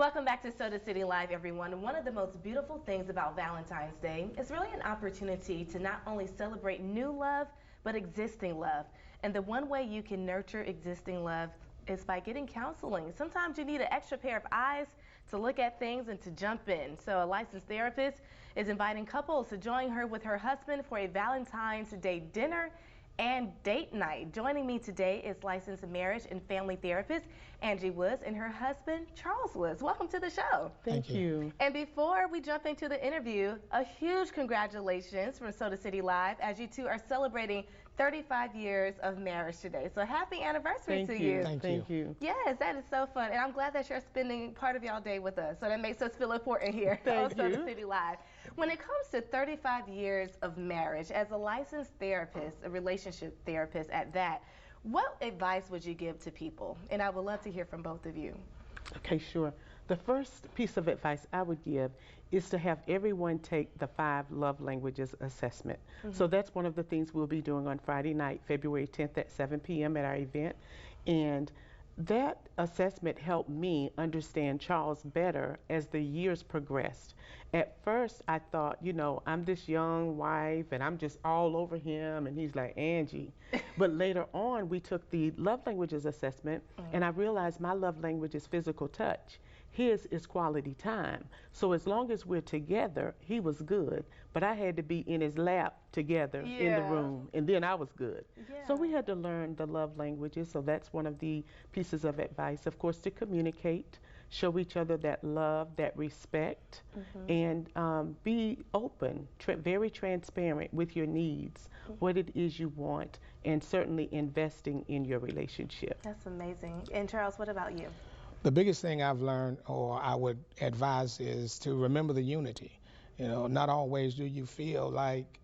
Welcome back to Soda City Live, everyone. One of the most beautiful things about Valentine's Day is really an opportunity to not only celebrate new love, but existing love. And the one way you can nurture existing love is by getting counseling. Sometimes you need an extra pair of eyes to look at things and to jump in. So a licensed therapist is inviting couples to join her with her husband for a Valentine's Day dinner and date night. Joining me today is licensed marriage and family therapist Angie Woods and her husband Charles Woods. Welcome to the show. Thank you. And before we jump into the interview, a huge congratulations from Soda City Live as you two are celebrating 35 years of marriage today. So happy anniversary to you. Thank you. Yes, that is so fun. And I'm glad that you're spending part of y'all day with us. So that makes us feel important here on Soda City Live. When it comes to 35 years of marriage, as a licensed therapist, a relationship therapist at that, what advice would you give to people? And I would love to hear from both of you. Okay, sure. The first piece of advice I would give is to have everyone take the 5 love languages assessment. So that's one of the things we'll be doing on Friday night, February 10th at 7 p.m. at our event. And that assessment helped me understand Charles better as the years progressed. At first, I thought, I'm this young wife and I'm just all over him, and he's like, Angie. But later on, we took the love languages assessment, and I realized my love language is physical touch. His is quality time. So as long as we're together, he was good, but I had to be in his lap together in the room, and then I was good. So we had to learn the love languages, so that's one of the pieces of advice. Of course, to communicate, show each other that love, that respect, and be open, very transparent with your needs, what it is you want, and certainly investing in your relationship. That's amazing. And Charles, what about you? The biggest thing I've learned, or I would advise, is to remember the unity. Not always do you feel like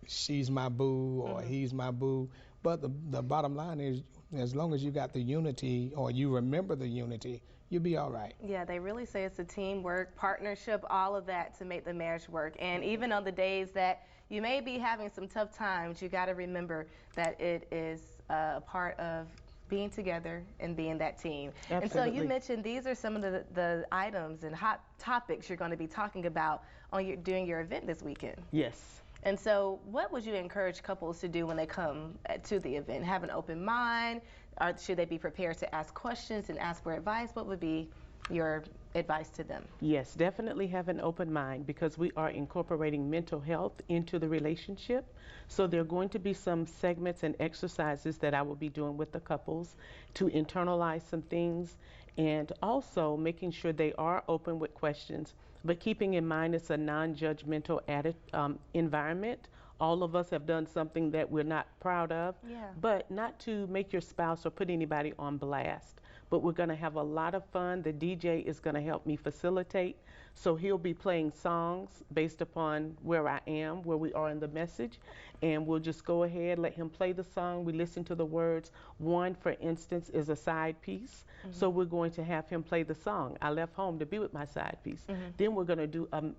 she's my boo or he's my boo, but the bottom line is, as long as you got the unity or you remember the unity, you'll be all right. Yeah, they really say it's a teamwork, partnership, all of that to make the marriage work. And even on the days that you may be having some tough times, you got to remember that it is a part of being together and being that team. Absolutely. And so you mentioned these are some of the items and hot topics you're going to be talking about on during your event this weekend. Yes. And so what would you encourage couples to do when they come to the event? Have an open mind? Or should they be prepared to ask questions and ask for advice? What would be your advice to them? Yes, definitely have an open mind, because we are incorporating mental health into the relationship. So there are going to be some segments and exercises that I will be doing with the couples to internalize some things, and also making sure they are open with questions, but keeping in mind it's a non-judgmental environment. All of us have done something that we're not proud of, but not to make your spouse or put anybody on blast. But we're going to have a lot of fun. The DJ is going to help me facilitate. So he'll be playing songs based upon where I am, where we are in the message. And we'll just go ahead, let him play the song. We listen to the words. One, for instance, is a side piece. So we're going to have him play the song. I left home to be with my side piece. Then we're going to do an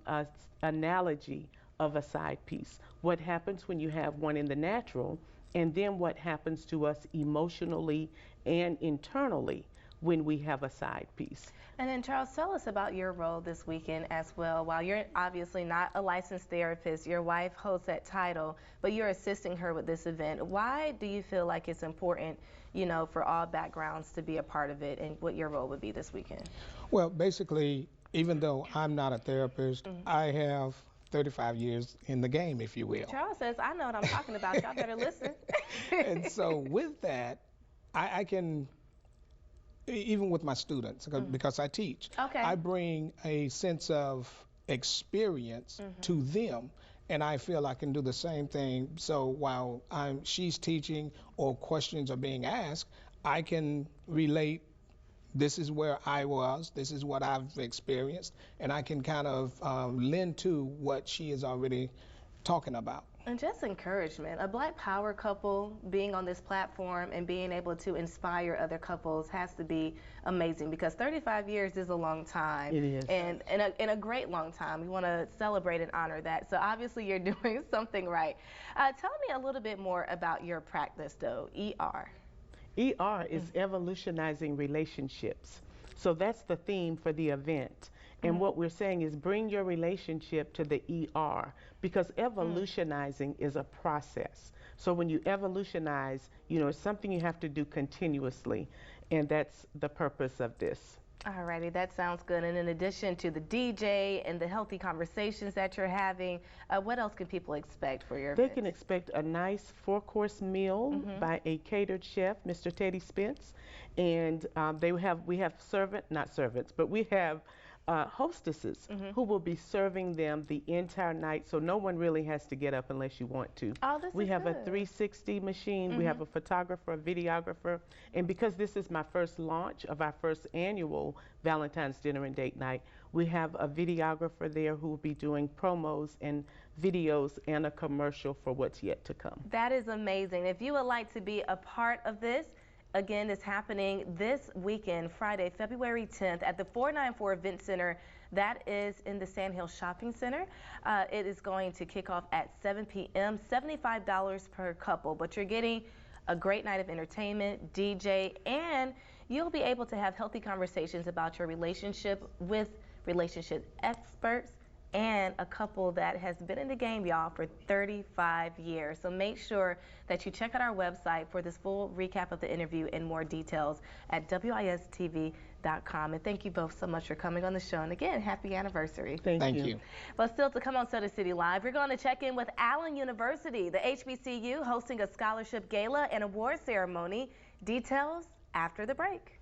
analogy of a side piece. What happens when you have one in the natural, and then what happens to us emotionally and internally when we have a side piece. And then Charles, tell us about your role this weekend as well. While you're obviously not a licensed therapist, your wife holds that title, but you're assisting her with this event. Why do you feel like it's important, for all backgrounds to be a part of it, and what your role would be this weekend? Well, basically, even though I'm not a therapist, I have 35 years in the game, if you will. Charles says, I know what I'm talking about. Y'all better listen. And so with that, I can, even with my students, because I teach, I bring a sense of experience to them, and I feel I can do the same thing. So while she's teaching or questions are being asked, I can relate. This is where I was, this is what I've experienced, and I can kind of lend to what she is already talking about. And just encouragement. A Black Power couple being on this platform and being able to inspire other couples has to be amazing, because 35 years is a long time. It is. And a great long time. We want to celebrate and honor that. So obviously you're doing something right. Tell me a little bit more about your practice, though, ER. ER is evolutionizing relationships. So that's the theme for the event. And what we're saying is bring your relationship to the ER, because evolutionizing is a process. So when you evolutionize, it's something you have to do continuously. And that's the purpose of this. Alrighty, that sounds good. And in addition to the DJ and the healthy conversations that you're having, what else can people expect for your They events? can expect a nice 4-course meal by a catered chef, Mr. Teddy Spence, and we have hostesses who will be serving them the entire night, so no one really has to get up unless you want to. Oh, this we is have good. a 360 machine, we have a photographer, a videographer, and because this is my first launch of our first annual Valentine's Dinner and Date Night, we have a videographer there who will be doing promos and videos and a commercial for what's yet to come. That is amazing. If you would like to be a part of this, again, it's happening this weekend, Friday, February 10th at the 494 Event Center. That is in the Sandhill Shopping Center. It is going to kick off at 7 p.m., $75 per couple, but you're getting a great night of entertainment, DJ, and you'll be able to have healthy conversations about your relationship with relationship experts and a couple that has been in the game, y'all, for 35 years. So make sure that you check out our website for this full recap of the interview and more details at wistv.com. And thank you both so much for coming on the show. And again, happy anniversary. Thank you. But still to come on Soda City Live, we're going to check in with Allen University, the HBCU hosting a scholarship gala and award ceremony. Details after the break.